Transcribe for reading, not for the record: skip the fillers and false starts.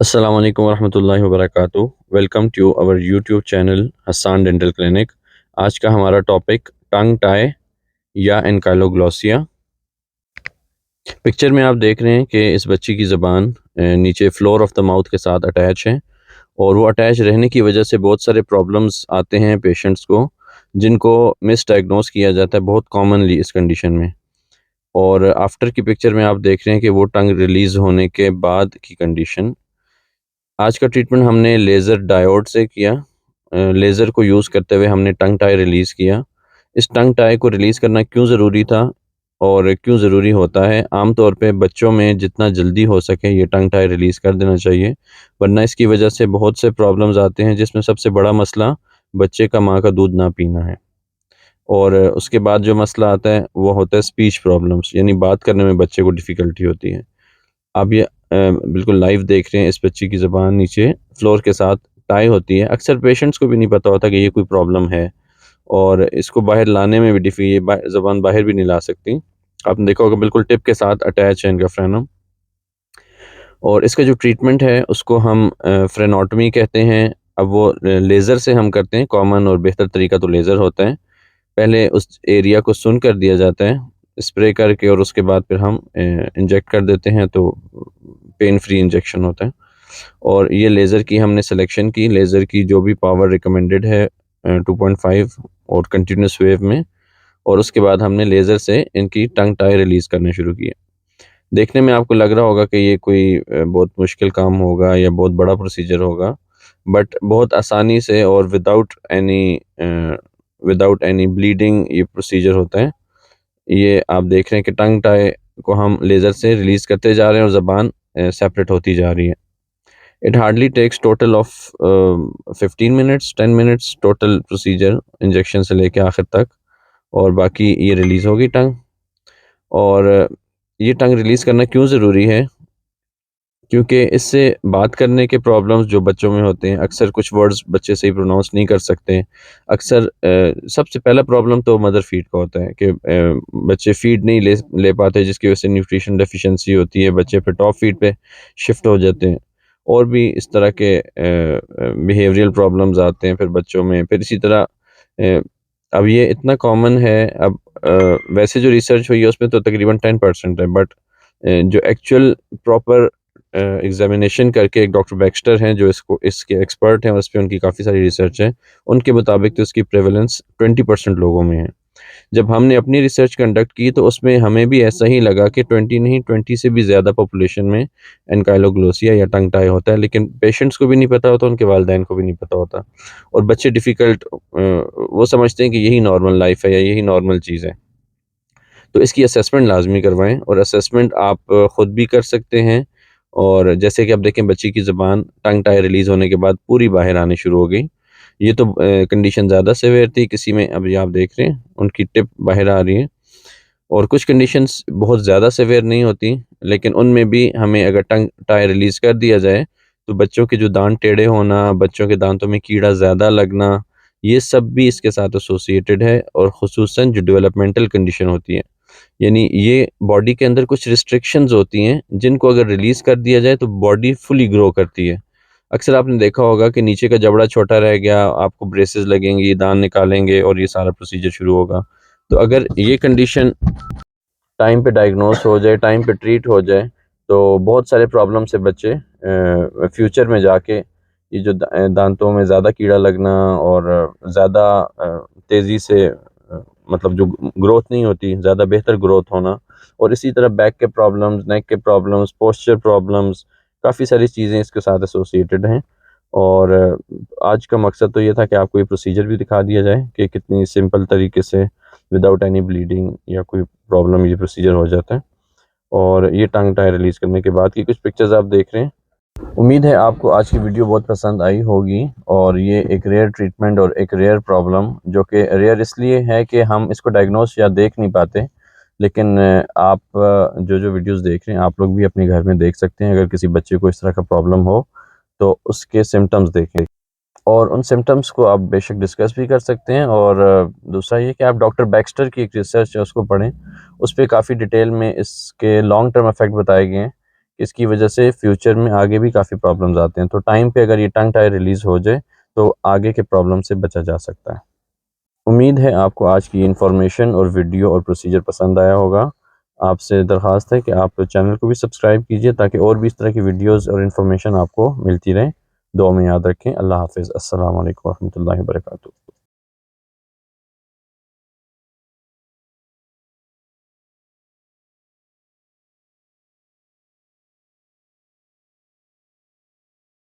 अस्सलाम वालेकुम वरहमतुल्लाहि वबरकातुहू। Welcome to our YouTube channel Hasan dental clinic. आज का हमारा टॉपिक टंग टाई या एनकाइलोग्लोसिया। पिक्चर में आप देख रहे हैं कि इस बच्ची की ज़बान नीचे फ्लोर ऑफ द माउथ के साथ अटैच है, और वो अटैच रहने की वजह से बहुत सारे प्रॉब्लम्स आते हैं पेशेंट्स को, जिनको मिसडायग्नोस किया जाता है बहुत कॉमनली इस कंडीशन में। और आफ्टर की पिक्चर में आप देख रहे हैं कि वो टंग रिलीज़ होने के बाद की कंडीशन। आज का ट्रीटमेंट हमने लेज़र डायोड से किया। लेज़र को यूज़ करते हुए हमने टंग टाई रिलीज़ किया। इस टंग टाई को रिलीज़ करना क्यों ज़रूरी था और क्यों ज़रूरी होता है? आम तौर पे बच्चों में जितना जल्दी हो सके ये टंग टाई रिलीज़ कर देना चाहिए, वरना इसकी वजह से बहुत से प्रॉब्लम्स आते हैं, जिसमें सबसे बड़ा मसला बच्चे का माँ का दूध ना पीना है। और उसके बाद जो मसला आता है वो होता है स्पीच प्रॉब्लम्स, यानी बात करने में बच्चे को डिफ़िकल्टी होती है। आप ये बिल्कुल लाइव देख रहे हैं, इस बच्ची की ज़बान नीचे फ्लोर के साथ टाई होती है। अक्सर पेशेंट्स को भी नहीं पता होता कि ये कोई प्रॉब्लम है, और इसको बाहर लाने में भी ये ज़बान बाहर भी नहीं ला सकती। आपने देखा होगा बिल्कुल टिप के साथ अटैच है इनका फ्रेनम। और इसका जो ट्रीटमेंट है उसको हम फ्रेनोटॉमी कहते हैं। अब वो लेज़र से हम करते हैं, कॉमन और बेहतर तरीका तो लेज़र होता है। पहले उस एरिया को सुन कर दिया जाता है स्प्रे करके, और उसके बाद फिर हम इंजेक्ट कर देते हैं, तो पेन फ्री इंजेक्शन होता है। और ये लेज़र की हमने सिलेक्शन की, लेज़र की जो भी पावर रिकमेंडेड है 2.5 और कंटिन्यूस वेव में। और उसके बाद हमने लेज़र से इनकी टंग टाई रिलीज़ करने शुरू किए। देखने में आपको लग रहा होगा कि ये कोई बहुत मुश्किल काम होगा या बहुत बड़ा प्रोसीजर होगा, बट बहुत आसानी से और विदाउट एनी ब्लीडिंग ये प्रोसीजर होता है। ये आप देख रहे हैं कि टंग टाई को हम लेज़र से रिलीज़ करते जा रहे हैं और ज़बान सेपरेट होती जा रही है। It hardly takes total of 15 minutes 10 minutes total procedure, injection से लेके आखिर तक। और बाकी ये रिलीज़ होगी टंग। और ये टंग रिलीज़ करना क्यों ज़रूरी है? क्योंकि इससे बात करने के प्रॉब्लम्स जो बच्चों में होते हैं, अक्सर कुछ वर्ड्स बच्चे सही प्रोनाउंस नहीं कर सकते। अक्सर सबसे पहला प्रॉब्लम तो मदर फीड का होता है कि बच्चे फीड नहीं ले ले पाते, जिसकी वजह से न्यूट्रिशन डेफिशिएंसी होती है, बच्चे फिर टॉप फीड पे शिफ्ट हो जाते हैं। और भी इस तरह के बिहेवियरल प्रॉब्लम्स आते हैं फिर बच्चों में। फिर इसी तरह अब ये इतना कॉमन है। अब वैसे जो रिसर्च हुई है उसमें तो तकरीबन 10% है, बट जो एक्चुअल प्रॉपर एग्जामिनेशन करके एक डॉक्टर बैक्स्टर हैं जो इसके एक्सपर्ट हैं, और इस पे उनकी काफ़ी सारी रिसर्च है। उनके मुताबिक तो इसकी प्रेवलेंस 20% लोगों में है। जब हमने अपनी रिसर्च कंडक्ट की तो उसमें हमें भी ऐसा ही लगा कि 20 नहीं, 20 से भी ज़्यादा पॉपुलेशन में एनकाइलोग्लोसिया या टंग टाई होता है, लेकिन पेशेंट्स को भी नहीं पता होता, उनके वालिदैन को भी नहीं पता होता। और बच्चे डिफ़िकल्ट वो समझते हैं कि यही नॉर्मल लाइफ़ है या यही नॉर्मल चीज़ है। तो इसकी असेसमेंट लाज़मी करवाएँ, और असेसमेंट आप ख़ुद भी कर सकते हैं। और जैसे कि आप देखें, बच्ची की ज़बान टंग टाई रिलीज़ होने के बाद पूरी बाहर आनी शुरू हो गई। ये तो कंडीशन ज़्यादा सीवियर थी, किसी में अभी आप देख रहे हैं उनकी टिप बाहर आ रही है। और कुछ कंडीशंस बहुत ज़्यादा सीवियर नहीं होती, लेकिन उनमें भी हमें अगर टंग टाई रिलीज़ कर दिया जाए, तो बच्चों के जो दाँत टेढ़े होना, बच्चों के दाँतों में कीड़ा ज़्यादा लगना, ये सब भी इसके साथ एसोसिएटेड है। और ख़ुसूसन जो डेवलपमेंटल कंडीशन होती है, यानी ये बॉडी के अंदर कुछ रिस्ट्रिक्शंस होती हैं, जिनको अगर रिलीज़ कर दिया जाए तो बॉडी फुली ग्रो करती है। अक्सर आपने देखा होगा कि नीचे का जबड़ा छोटा रह गया, आपको ब्रेसेस लगेंगी, दाँत निकालेंगे और ये सारा प्रोसीजर शुरू होगा। तो अगर ये कंडीशन टाइम पे डायग्नोस हो जाए, टाइम पे ट्रीट हो जाए, तो बहुत सारे प्रॉब्लम से बच्चे फ्यूचर में जाके ये जो दांतों में ज़्यादा कीड़ा लगना और ज़्यादा तेज़ी से मतलब जो ग्रोथ नहीं होती, ज़्यादा बेहतर ग्रोथ होना, और इसी तरह बैक के प्रॉब्लम्स, नेक के प्रॉब्लम्स, पोस्चर प्रॉब्लम्स, काफ़ी सारी चीज़ें इसके साथ एसोसिएटेड हैं। और आज का मकसद तो ये था कि आपको ये प्रोसीजर भी दिखा दिया जाए कि कितनी सिंपल तरीके से विदाउट एनी ब्लीडिंग या कोई प्रॉब्लम ये प्रोसीजर हो जाता है। और ये टंग टाई रिलीज़ करने के बाद की कुछ पिक्चर्स आप देख रहे हैं। उम्मीद है आपको आज की वीडियो बहुत पसंद आई होगी। और ये एक रेयर ट्रीटमेंट और एक रेयर प्रॉब्लम, जो कि रेयर इसलिए है कि हम इसको डायग्नोस या देख नहीं पाते, लेकिन आप जो वीडियोस देख रहे हैं आप लोग भी अपने घर में देख सकते हैं। अगर किसी बच्चे को इस तरह का प्रॉब्लम हो तो उसके सिम्टम्स देखें, और उन सिम्टम्स को आप बेशक डिस्कस भी कर सकते हैं। और दूसरा ये कि आप डॉक्टर बैक्स्टर की एक रिसर्च है उसको पढ़ें, उस पे काफ़ी डिटेल में इसके लॉन्ग टर्म इफ़ेक्ट बताए गए हैं इसकी वजह से फ्यूचर में आगे भी काफ़ी प्रॉब्लम्स आते हैं। तो टाइम पे अगर ये टंग टाई रिलीज़ हो जाए तो आगे के प्रॉब्लम से बचा जा सकता है। उम्मीद है आपको आज की इन्फॉर्मेशन और वीडियो और प्रोसीजर पसंद आया होगा। आपसे दरख्वास्त है कि आप चैनल को भी सब्सक्राइब कीजिए ताकि और भी इस तरह की वीडियोज़ और इन्फॉर्मेशन आपको मिलती रहे। दुआ में याद रखें। अल्लाह हाफ़िज़। अस्सलाम वालेकुम रहमतुल्लाहि व बरकातुहू।